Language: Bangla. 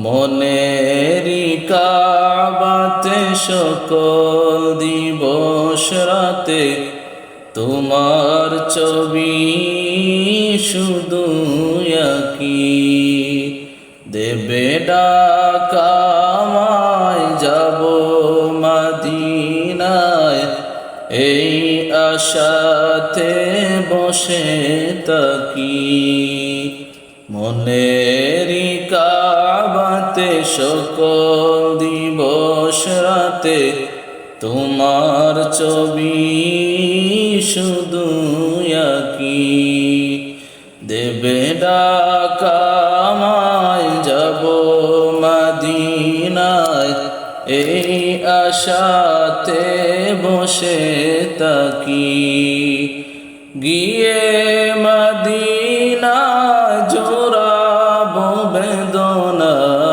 মনেরি কাবাতে সকল দিবস রাতে তোমার ছবি শুধু আঁকি। দেবে ডাক আমায় যাব মদিনায়, এই আশাতে বসে থাকি। মনেরি কাবাতে সকল দিবস রাতে তোমার ছবি শুধু আঁকি। দেবে ডাক আমায় যাব মদিনায়, এই আশাতে বসে থাকি। গিয়ে মদিনায়